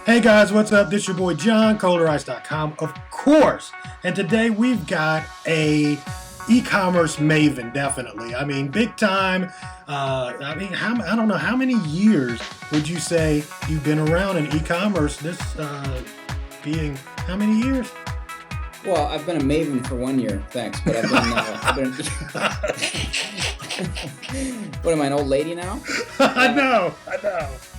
Hey guys, what's up? This is your boy John, ColderIce.com, of course. And today we've got a e-commerce maven, definitely. I mean, big time. I don't know, how many years would you say you've been around in e-commerce? This being how many years? Well, I've been a maven for 1 year, thanks. But I've been what am I, an old lady now? I know.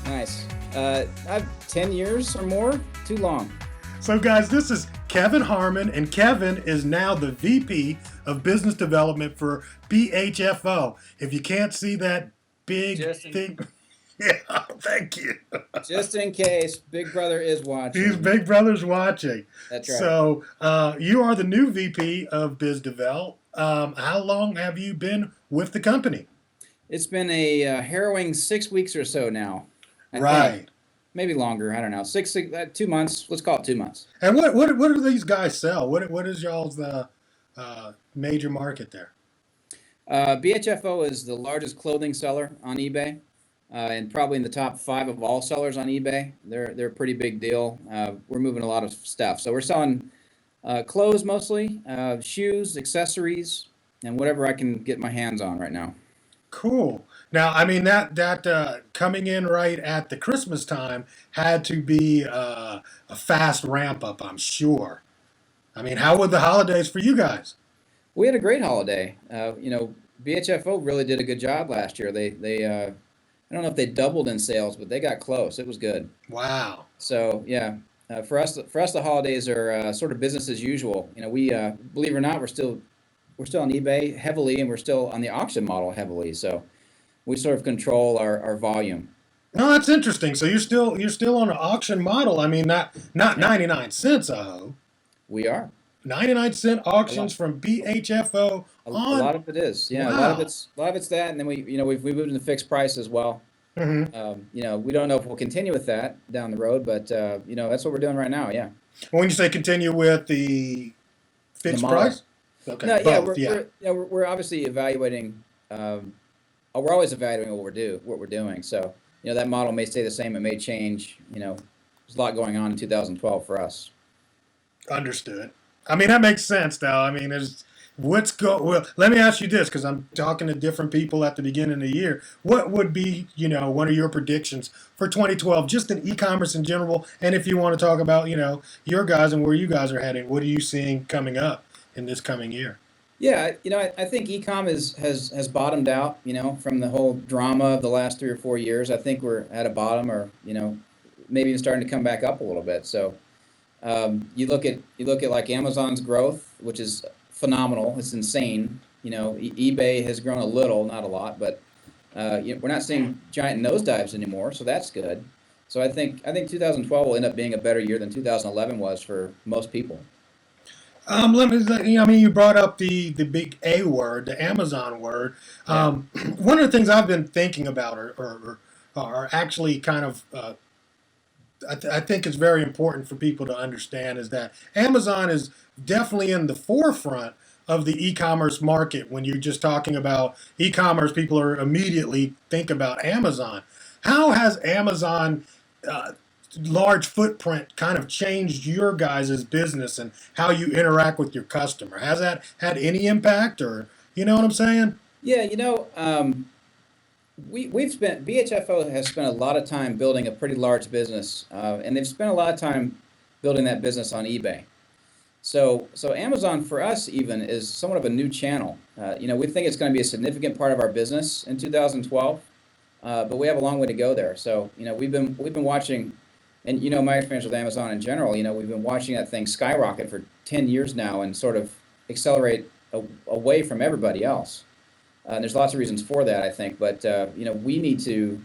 Nice. I've 10 years or more. Too long. So guys, this is Kevin Harmon, and Kevin is now the VP of Business Development for BHFO. If you can't see that big thing, yeah, thank you. Just in case Big Brother is watching. His Big Brother's watching. That's right. So you are the new VP of Biz Devel. How long have you been with the company? It's been a harrowing 6 weeks or so now. I think. Maybe longer. I don't know. 2 months. Let's call it 2 months. And what do these guys sell? What is y'all's major market there? BHFO is the largest clothing seller on eBay, and probably in the top 5 of all sellers on eBay. They're a pretty big deal. We're moving a lot of stuff. So we're selling clothes mostly, shoes, accessories, and whatever I can get my hands on right now. Cool. Now, I mean, that coming in right at the Christmas time had to be a fast ramp up, I'm sure. I mean, how were the holidays for you guys? We had a great holiday. BHFO really did a good job last year. They I don't know if they doubled in sales, but they got close. It was good. Wow. So yeah, for us the holidays are sort of business as usual. We believe it or not, we're still on eBay heavily, and we're still on the auction model heavily. So we sort of control our volume. No, that's interesting. So you're still on an auction model. I mean, not 99 cents, I hope. We are 99-cent auctions from BHFO. A lot of it is, yeah. Wow. A lot of it's that, and then we've moved into fixed price as well. Mm-hmm. We don't know if we'll continue with that down the road, but that's what we're doing right now. Yeah. When you say continue with the fixed price, okay, no, both, we're obviously evaluating. We're always evaluating what we're doing. So that model may stay the same. It may change. There's a lot going on in 2012 for us. Understood. I mean, that makes sense, though. I mean, well, let me ask you this, because I'm talking to different people at the beginning of the year. What would be, one of your predictions for 2012, just in e-commerce in general? And if you want to talk about, your guys and where you guys are heading, what are you seeing coming up in this coming year? Yeah, I think e-com has bottomed out, from the whole drama of the last 3 or 4 years. I think we're at a bottom, or maybe even starting to come back up a little bit. So you look at like Amazon's growth, which is phenomenal. It's insane. eBay has grown a little, not a lot, but we're not seeing giant nosedives anymore, so that's good. So I think 2012 will end up being a better year than 2011 was for most people. You brought up the big A word, the Amazon word. One of the things I've been thinking about, or actually kind of, I think it's very important for people to understand, is that Amazon is definitely in the forefront of the e-commerce market. When you're just talking about e-commerce, people are immediately think about Amazon. How has Amazon large footprint kind of changed your guys' business and how you interact with your customer? Has that had any impact, or you know what I'm saying? Yeah, BHFO has spent a lot of time building a pretty large business, and they've spent a lot of time building that business on eBay. So Amazon for us even is somewhat of a new channel. We think it's going to be a significant part of our business in 2012, but we have a long way to go there. So we've been watching. And my experience with Amazon in general, we've been watching that thing skyrocket for 10 years now and sort of accelerate away from everybody else. And there's lots of reasons for that, I think. But we need to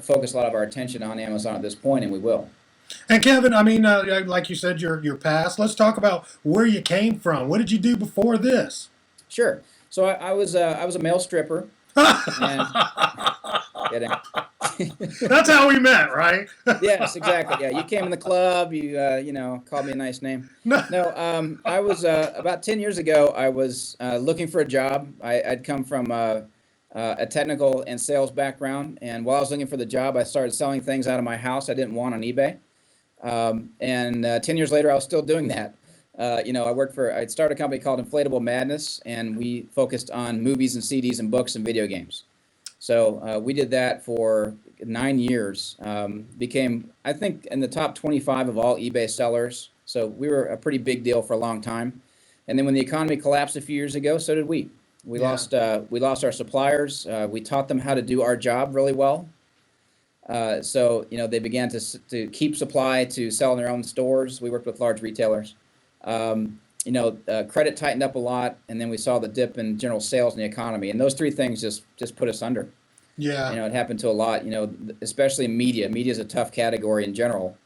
focus a lot of our attention on Amazon at this point, and we will. And Kevin, I mean, like you said, your past. Let's talk about where you came from. What did you do before this? Sure. So I was a male stripper. And, kidding. That's how we met, right? Yes, exactly. Yeah, you came in the club. You called me a nice name. No, I was about 10 years ago. I was looking for a job. I'd come from a technical and sales background, and while I was looking for the job, I started selling things out of my house I didn't want on eBay. And 10 years later, I was still doing that. I'd started a company called Inflatable Madness, and we focused on movies and CDs and books and video games. So we did that for 9 years. Became, I think, in the top 25 of all eBay sellers. So we were a pretty big deal for a long time. And then when the economy collapsed a few years ago, so did we. We lost our suppliers. We taught them how to do our job really well. They began to keep supply to sell in their own stores. We worked with large retailers. Credit tightened up a lot, and then we saw the dip in general sales in the economy, and those three things just put us under. Yeah. It happened to a lot. Especially media. Media is a tough category in general.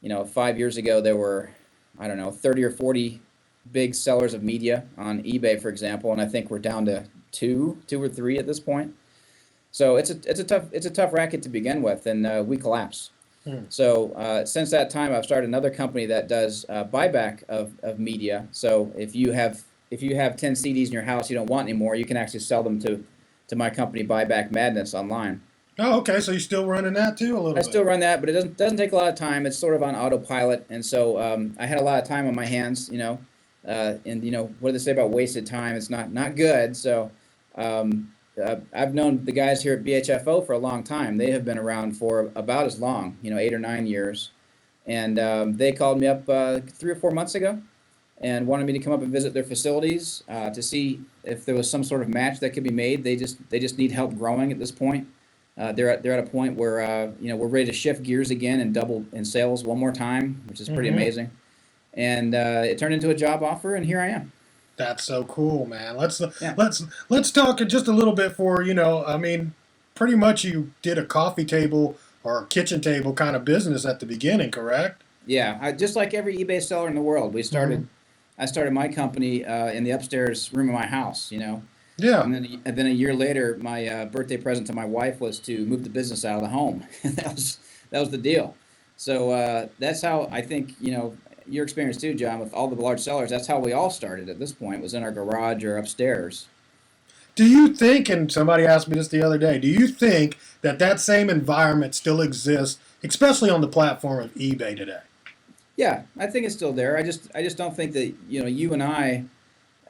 5 years ago there were, I don't know, 30 or 40 big sellers of media on eBay, for example, and I think we're down to two or three at this point. So it's a tough racket to begin with, and we collapse. So since that time, I've started another company that does buyback of media. So if you have 10 CDs in your house you don't want anymore, you can actually sell them to my company, Buyback Madness, online. Oh, okay. So you're still running that too a little bit? I still run that, but it doesn't take a lot of time. It's sort of on autopilot, and so I had a lot of time on my hands, what do they say about wasted time? It's not good. So I've known the guys here at BHFO for a long time. They have been around for about as long, 8 or 9 years. And they called me up 3 or 4 months ago and wanted me to come up and visit their facilities to see if there was some sort of match that could be made. They just need help growing at this point. They're at a point where we're ready to shift gears again and double in sales one more time, which is pretty amazing. And it turned into a job offer, and here I am. That's so cool, man. Let's talk just a little bit pretty much you did a coffee table or kitchen table kind of business at the beginning, correct? Yeah, just like every eBay seller in the world, I started my company in the upstairs room of my house, Yeah. And then a year later, my birthday present to my wife was to move the business out of the home. that was the deal. So that's how I think, your experience too, John, with all the large sellers, that's how we all started at this point, was in our garage or upstairs. Do you think, and somebody asked me this the other day, do you think that same environment still exists, especially on the platform of eBay today? Yeah, I think it's still there. I just don't think that, you and I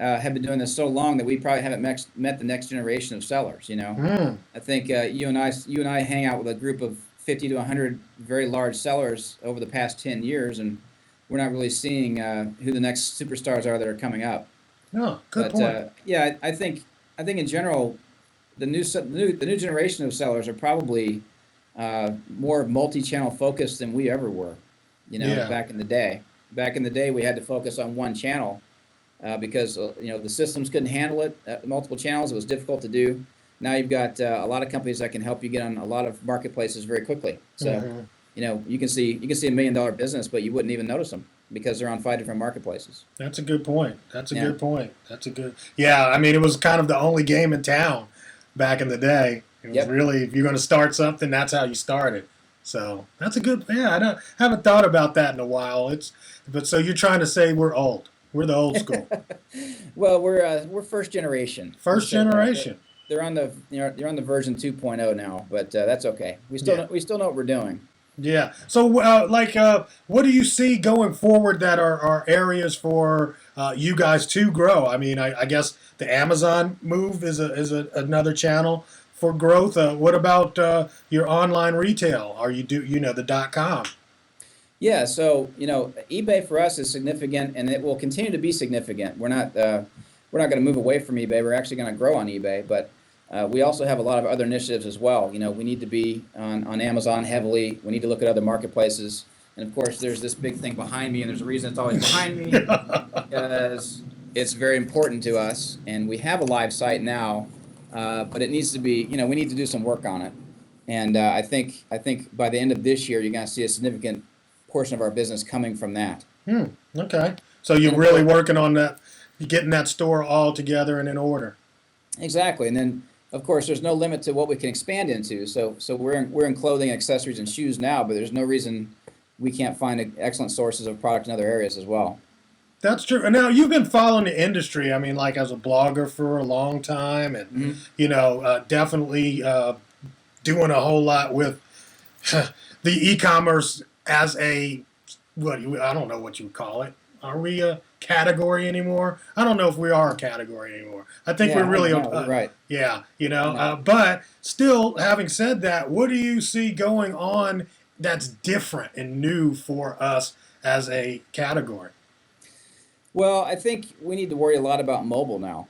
have been doing this so long that we probably haven't met the next generation of sellers, I think you and I hang out with a group of 50 to 100 very large sellers over the past 10 years, and we're not really seeing who the next superstars are that are coming up. No, good point. I think in general, the new generation of sellers are probably more multi-channel focused than we ever were. Back in the day. Back in the day, we had to focus on one channel because the systems couldn't handle it. Multiple channels, it was difficult to do. Now you've got a lot of companies that can help you get on a lot of marketplaces very quickly. So. You can see $1 million business, but you wouldn't even notice them because they're on 5 different marketplaces. That's a good point. Good point. Yeah, it was kind of the only game in town back in the day. It was really, if you're going to start something, that's how you started. So that's a good, I haven't thought about that in a while. So you're trying to say we're old. We're the old school. Well, we're first generation. First generation. They're on you're on the version 2.0 now, but that's okay. We still know what we're doing. Yeah. So, what do you see going forward that are areas for you guys to grow? I guess the Amazon move is another channel for growth. What about your online retail? Are you the .com? Yeah. So eBay for us is significant, and it will continue to be significant. We're not going to move away from eBay. We're actually going to grow on eBay, but we also have a lot of other initiatives as well. We need to be on Amazon heavily. We need to look at other marketplaces. And of course, there's this big thing behind me, and there's a reason it's always behind me, because it's very important to us. And we have a live site now, but it needs to be, we need to do some work on it. And I think by the end of this year, you're going to see a significant portion of our business coming from that. Okay. So you're really working on that, getting that store all together and in order. Exactly. And then, of course, there's no limit to what we can expand into. So we're in clothing, accessories, and shoes now, but there's no reason we can't find excellent sources of product in other areas as well. That's true. And now you've been following the industry. Like as a blogger for a long time, and definitely doing a whole lot with the e-commerce as a I don't know what you would call it. Are we a category anymore? I don't know if we are a category anymore. I think we're Yeah, I really, don't know. You're right. yeah, You know, but still, having said that, what do you see going on that's different and new for us as a category? well, I think we need to worry a lot about mobile now.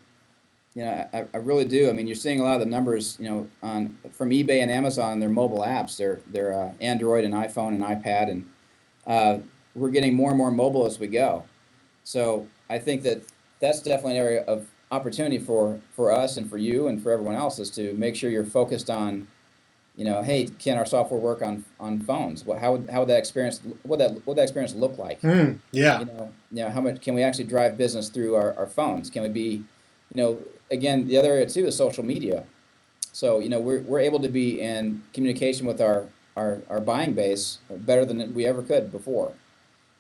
I really do. I mean, you're seeing a lot of the numbers, on from eBay and Amazon, their mobile apps, their Android and iPhone and iPad, and uh, we're getting more and more mobile as we go. So I think that that's definitely an area of opportunity for us and for you and for everyone else is to make sure you're focused on, hey, can our software work on phones? How would that experience what that experience look like? Yeah, How much can we actually drive business through our phones? Can we be, again, the other area too is social media. So, we're able to be in communication with our buying base better than we ever could before.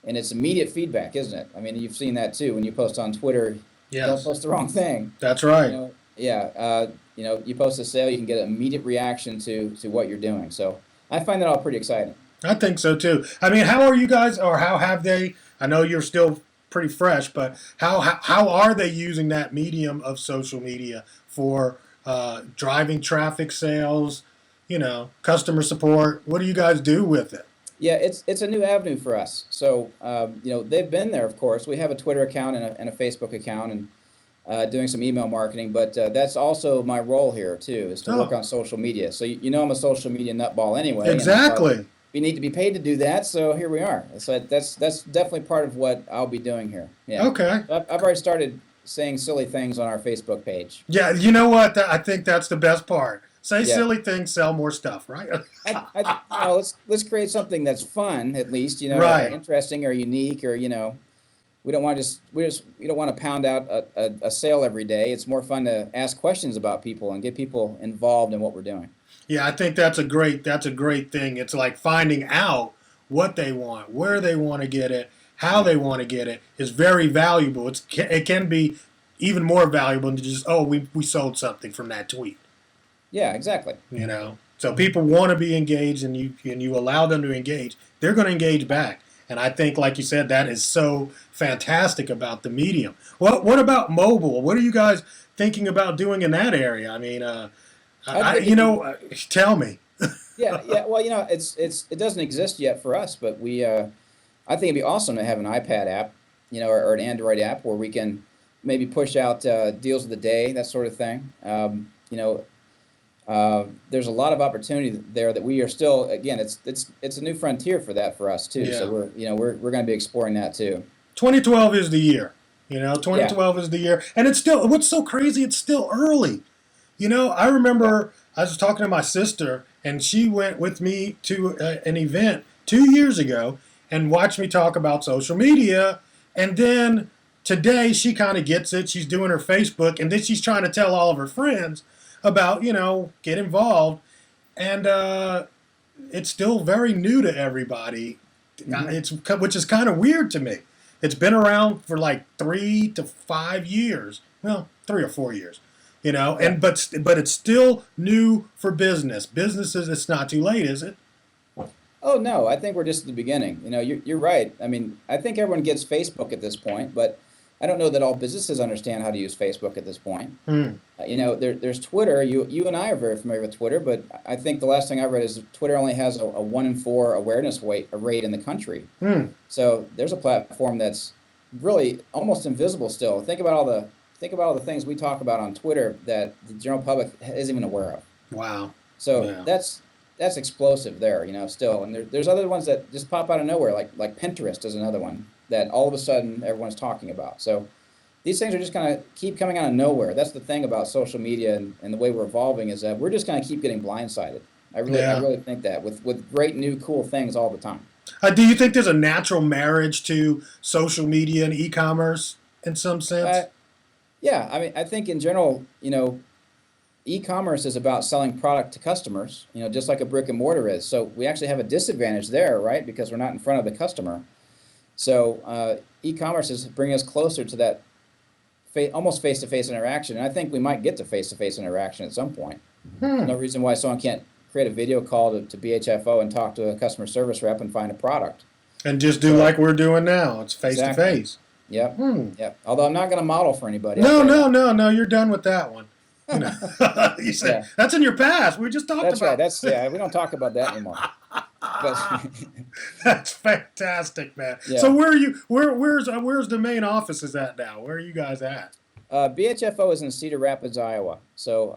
And it's immediate feedback, isn't it? I mean, you've seen that too. When you post on Twitter, don't yes, post the wrong thing. that's You right. know, yeah, you post a sale, you can get an immediate reaction to what you're doing. So I find that all pretty exciting. I think so too. I mean, how are you guys, or how have they? I know you're still pretty fresh, but how are they using that medium of social media for driving traffic, sales, customer support? What do you guys do with it? Yeah, it's a new avenue for us. So they've been there, of course. We have a Twitter account and a Facebook account, and doing some email marketing. But that's also my role here too, is to work Oh, on social media. So I'm a social media nutball anyway, and I thought exactly. we need to be paid to do that. So here we are. So that's definitely part of what I'll be doing here. Yeah, Okay. I've already started saying silly things on our Facebook page. Yeah, you know what? I think that's the best part. Say Yeah. silly things, sell more stuff, right? Let's create something that's fun at least, or Right. interesting or unique, or we don't want to we don't want to pound out a sale every day. It's more fun to ask questions about people and get people involved in what we're doing. Yeah, I think that's a great thing. It's like finding out what they want, where they want to get it, how they want to get it is very valuable. It can be even more valuable than just, oh, we sold something from that tweet. Yeah, exactly. So people want to be engaged, and you allow them to engage, they're going to engage back. And I think, like you said, that is so fantastic about the medium. Well, what about mobile? What are you guys thinking about doing in that area? I mean, I think it'd be tell me. yeah, yeah. Well, it doesn't exist yet for us, but I think it'd be awesome to have an iPad app, or an Android app where we can maybe push out deals of the day, that sort of thing. There's a lot of opportunity there that we are still. Again, it's a new frontier for that for us too. So Yeah. we're going to be exploring that too. 2012 is the year. Yeah, 2012 is the year, and it's still, what's so crazy, it's still early. I yeah, remember I was talking to my sister, and she went with me to an event 2 years ago and watched me talk about social media. And then today she kind of gets it. She's doing her Facebook, and then she's trying to tell all of her friends about, get involved. And it's still very new to everybody. hmm Which is kind of weird to me. It's been around for like 3 to 5 years. Well, 3 or 4 years. yeah. But it's still new for businesses. It's not too late, is it? Oh no, I think we're just at the beginning. You're right. I mean, I think everyone gets Facebook at this point, but I don't know that all businesses understand how to use Facebook at this point. Hmm. There's Twitter. You and I are very familiar with Twitter, but I think the last thing I read is Twitter only has a 1 in 4 awareness rate in the country. Hmm. So there's a platform that's really almost invisible still. Think about all the things we talk about on Twitter that the general public isn't even aware of. Wow. So Yeah. that's explosive there, still. And there's other ones that just pop out of nowhere, like Pinterest is another one that all of a sudden everyone's talking about. So these things are just going to keep coming out of nowhere. That's the thing about social media and the way we're evolving is that we're just going to keep getting blindsided. I Yeah. really think that with great new cool things all the time. Do you think there's a natural marriage to social media and e-commerce in some Uh, sense? yeah, I mean, I think in general, e-commerce is about selling product to customers, just like a brick and mortar is. So we actually have a disadvantage there, right? Because we're not in front of the customer. So e-commerce is bringing us closer to that almost face-to-face interaction. And I think we might get to face-to-face interaction at some point. There's Hmm. no reason why someone can't create a video call to BHFO and talk to a customer service rep and find a product. And just do So like we're doing now. It's face to exactly. face. Yep. Hmm. Yep. Although I'm not going to model for anybody, I'll No, tell you no, no, no. You're done with that one. You know, you said that. Yeah, that's in your past. We just talked that's right. about. That's yeah. We don't talk about that anymore. But That's fantastic, man. So yeah, where are you? Where's the main offices at now? Where are you guys at? BHFO is in Cedar Rapids, Iowa. So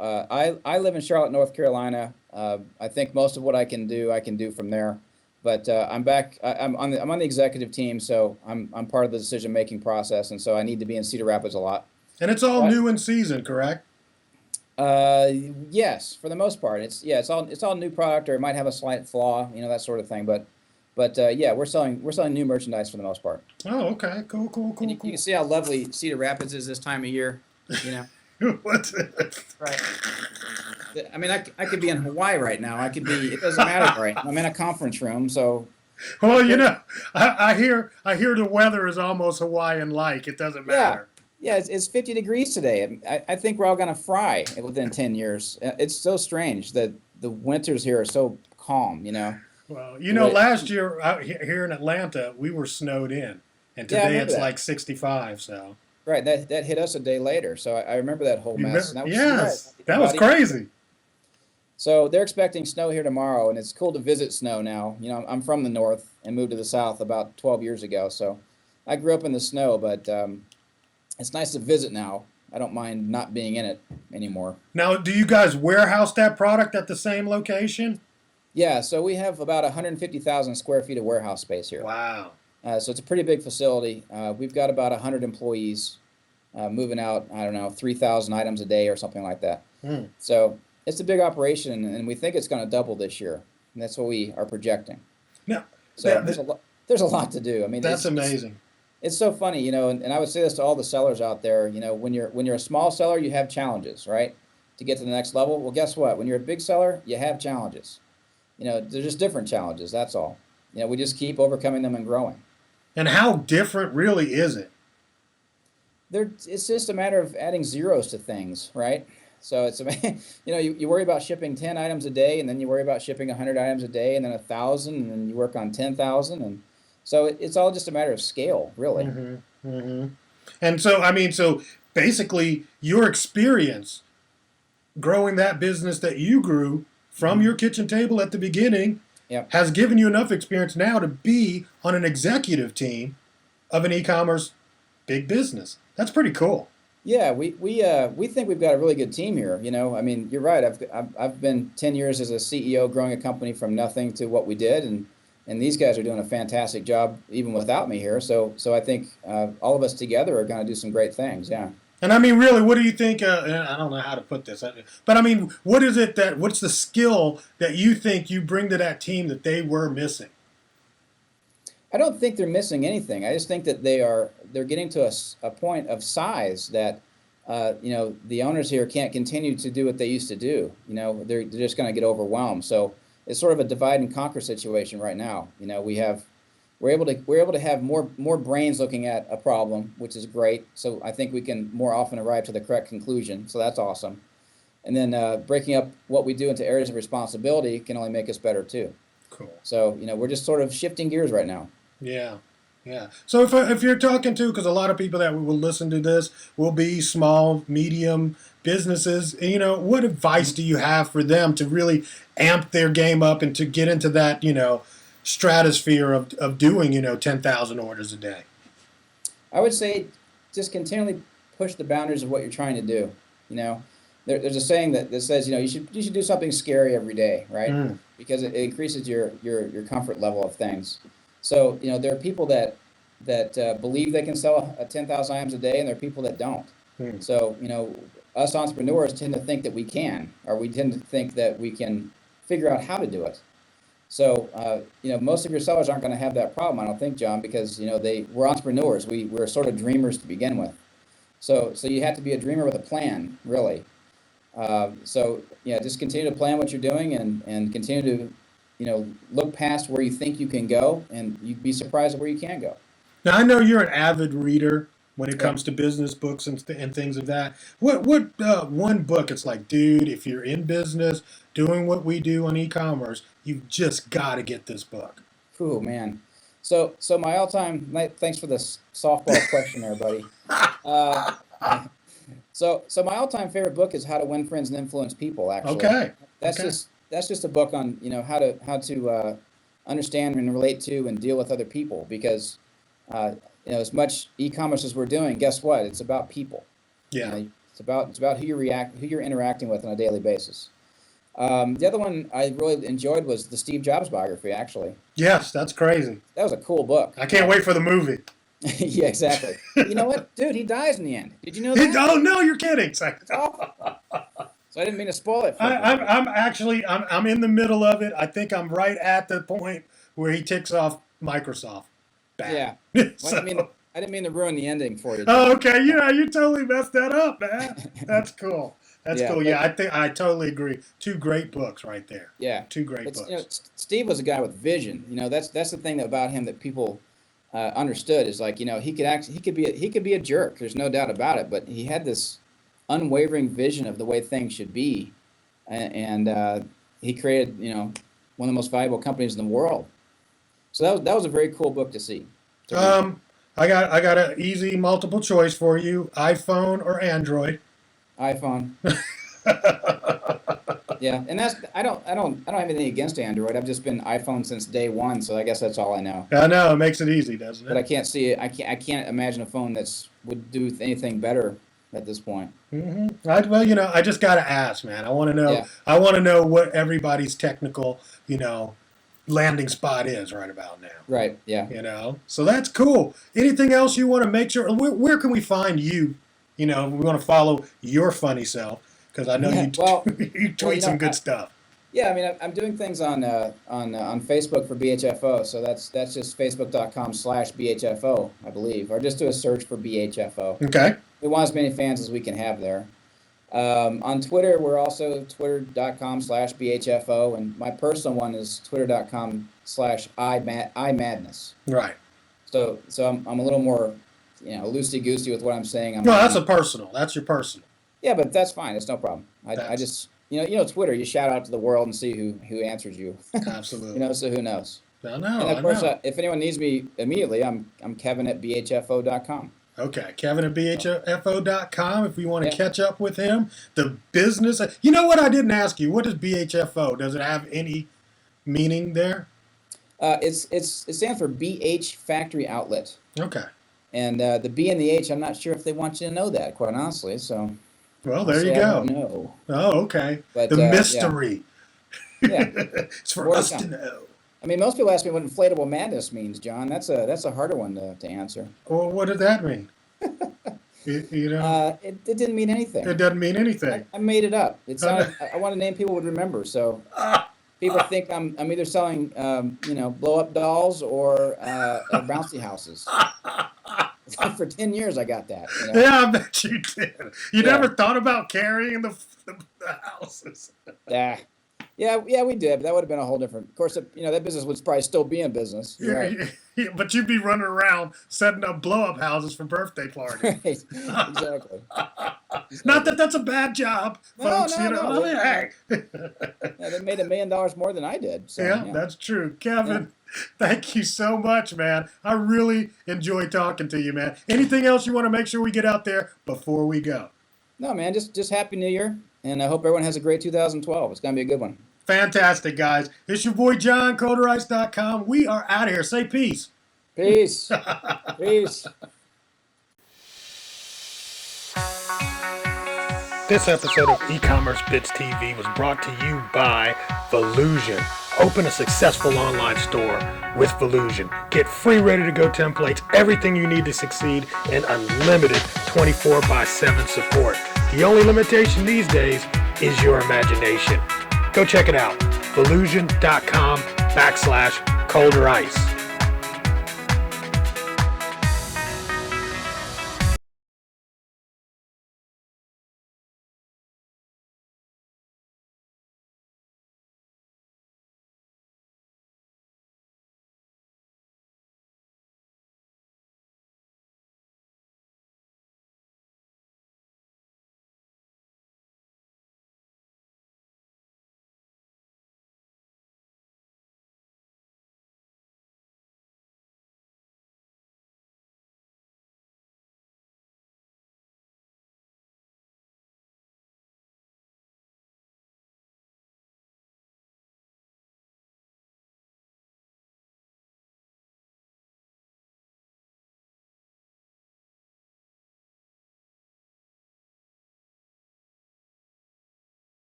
I live in Charlotte, North Carolina. I think most of what I can do from there. But I'm back. I'm on the executive team, so I'm part of the decision making process, and so I need to be in Cedar Rapids a lot. And it's all But new in season, correct? uh, yes, for the most part, it's all new product, or it might have a slight flaw, that sort of thing. But yeah, we're selling new merchandise for the most part. Oh, okay. Cool, cool, And cool, you can cool. see how lovely Cedar Rapids is this time of year. You know, What's it? right? I mean, I could be in Hawaii right now. It doesn't matter, right? I'm in a conference room, so Well, there, I hear the weather is almost Hawaiian like. It doesn't yeah, matter. yeah. It's 50 degrees today. I think we're all gonna fry within 10 years. It's so strange that the winters here are so calm. Well, The way, last year out here in Atlanta, we were snowed in, and yeah, I today remember it's that. like 65. So Right, that hit us a day later. So I remember that whole you mess. remember? And that was you're right, Yes, that was about even. crazy. So they're expecting snow here tomorrow, and it's cool to visit snow now. I'm from the north and moved to the south about 12 years ago, so I grew up in the snow, but it's nice to visit now. I don't mind not being in it anymore. Now, do you guys warehouse that product at the same location? Yeah, so we have about 150,000 square feet of warehouse space here. Wow. So it's a pretty big facility. We've got about 100 employees moving out, I don't know, 3,000 items a day or something like that. Hmm. So it's a big operation, and we think it's going to double this year. And that's what we are projecting. Now, So that, there's a lot to do. I mean, that's amazing. it's so funny, and I would say this to all the sellers out there. When you're a small seller, you have challenges, right? To get to the next level. Well, guess what? When you're a big seller, you have challenges. They're just different challenges. That's all. We just keep overcoming them and growing. And how different really is it? It's just a matter of adding zeros to things, right? So you worry about shipping 10 items a day, and then you worry about shipping 100 items a day, and then 1,000, and then you work on 10,000, and so it's all just a matter of scale, really. Hmm. Hmm. And so, so basically, your experience growing that business that you grew from Hmm. your kitchen table at the beginning Yep. has given you enough experience now to be on an executive team of an e-commerce big business. That's pretty cool. Yeah, we think we've got a really good team here. I mean, you're right. I've been 10 years as a CEO, growing a company from nothing to what we did, and these guys are doing a fantastic job even without me here. So I think all of us together are going to do some great things. Yeah. And I mean, really, what do you think? I don't know how to put this, but I mean, what's the skill that you think you bring to that team that they were missing? I don't think they're missing anything. I just think that they're getting to a point of size that the owners here can't continue to do what they used to do. They're just going to get overwhelmed. So it's sort of a divide and conquer situation right now. We're able to have more brains looking at a problem, which is great. So I think we can more often arrive to the correct conclusion. So that's awesome. And then breaking up what we do into areas of responsibility can only make us better too. Cool. So we're just sort of shifting gears right now. Yeah, yeah. So if you're talking to, because a lot of people that will listen to this will be small, medium businesses, what advice do you have for them to really amp their game up and to get into that, stratosphere of doing, 10,000 orders a day? I would say just continually push the boundaries of what you're trying to do. There's a saying that says, you should do something scary every day, right? Mm. Because it increases your comfort level of things. So, there are people that believe they can sell 10,000 items a day, and there are people that don't. Mm. So, us entrepreneurs tend to think that we can, or we tend to think that we can figure out how to do it. So, most of your sellers aren't going to have that problem, I don't think, John, because we're entrepreneurs. We're sort of dreamers to begin with. So you have to be a dreamer with a plan, really. So yeah, just continue to plan what you're doing, and continue to look past where you think you can go, and you'd be surprised at where you can go. Now I know you're an avid reader when it Yeah. comes to business books and things of that. What one book? It's like, dude, if you're in business doing what we do on e-commerce, you've just got to get this book. Oh man. So my all-time, thanks for this softball question there, buddy. Uh, so my all-time favorite book is How to Win Friends and Influence People, actually. Okay. That's Okay. just a book on, how to understand and relate to and deal with other people because, as much e-commerce as we're doing, guess what? It's about people. Yeah. It's about who you're interacting with on a daily basis. The other one I really enjoyed was the Steve Jobs biography, actually. Yes, that's crazy. That was a cool book. I can't wait for the movie. Yeah, exactly. You know what, dude? He dies in the end. Did you know that? Oh no, you're kidding. It's awful. So I didn't mean to spoil it for you. I'm in the middle of it. I think I'm right at the point where he ticks off Microsoft. Bad. Yeah. Well, So- I didn't mean to ruin the ending for you. Oh, okay. Yeah, you totally messed that up, man. That's cool. That's Yeah, cool. but- Yeah, I think I totally agree. Two great books right there. Yeah. Two great But books. Steve was a guy with vision. That's the thing about him that people understood is like he could be a jerk. There's no doubt about it. But he had this unwavering vision of the way things should be, and he created one of the most valuable companies in the world. So that was a very cool book to see. to read. I got an easy multiple choice for you: iPhone or Android. iPhone. Yeah, and I don't have anything against Android. I've just been iPhone since day one, so I guess that's all I know. I know it makes it easy, doesn't But I it? can't see it. I can't imagine a phone would do anything better at this point. Well, I just got to ask, man. I want to know. Yeah. I want to know what everybody's technical, landing spot is right about now. Right. Yeah. So that's cool. Anything else you want to make sure? Where can we find you? We want to follow your funny self because I know Yeah, you well, you tweet some good stuff. Yeah. I mean, I'm doing things on Facebook for BHFO. So that's just facebook.com/BHFO, I believe, or just do a search for BHFO. Okay. We want as many fans as we can have there. On Twitter, we're also twitter.com/BHFO, and my personal one is twitter.com/imadness. Right. So I'm a little more, loosey goosey with what I'm saying. No, that's personal. That's your personal. Yeah, but that's fine. It's no problem. I That's- just, Twitter, you shout out to the world and see who answers you. Absolutely. So who knows? I And know. of course, I know. if anyone needs me immediately, I'm Kevin at BHFO.com. Okay, Kevin at BHFO.com if you want to Yeah. catch up with him. The business. You know what? I didn't ask you. What is BHFO? Does it have any meaning there? It stands for BH Factory Outlet. Okay. And the B and the H, I'm not sure if they want you to know that, quite honestly. So Well, I'll there say you I go. don't know. Oh, okay. But, The yeah. mystery. Yeah. It's for More to us to come. know. I mean, most people ask me what inflatable madness means, John. That's a harder one to answer. Well, what did that mean? It didn't mean anything. It doesn't mean anything. I made it up. It sounded. I want a name people would remember. So people think I'm either selling blow up dolls or bouncy houses. For 10 years, I got that. Yeah, I bet you did. You Yeah. never thought about carrying the houses. Yeah, we did. But that would have been a whole different. Of course, that business would probably still be in business. You're right. Yeah, but you'd be running around setting up blow-up houses for birthday parties. Right. Exactly. Not that that's a bad job, No, folks. no, no. Hey. Yeah, they made $1 million more than I did. So, Yeah, that's true. Kevin, thank you so much, man. I really enjoy talking to you, man. Anything else you want to make sure we get out there before we go? No, man. Just Happy New Year, and I hope everyone has a great 2012. It's gonna be a good one. Fantastic, guys. It's your boy John, ColderIce.com. We are out of here. Say peace. Peace. Peace. This episode of E-Commerce Bits TV was brought to you by Volusion. Open a successful online store with Volusion. Get free ready-to-go templates, everything you need to succeed, and unlimited 24/7 support. The only limitation these days is your imagination. Go check it out. Volusion.com/ColderIce.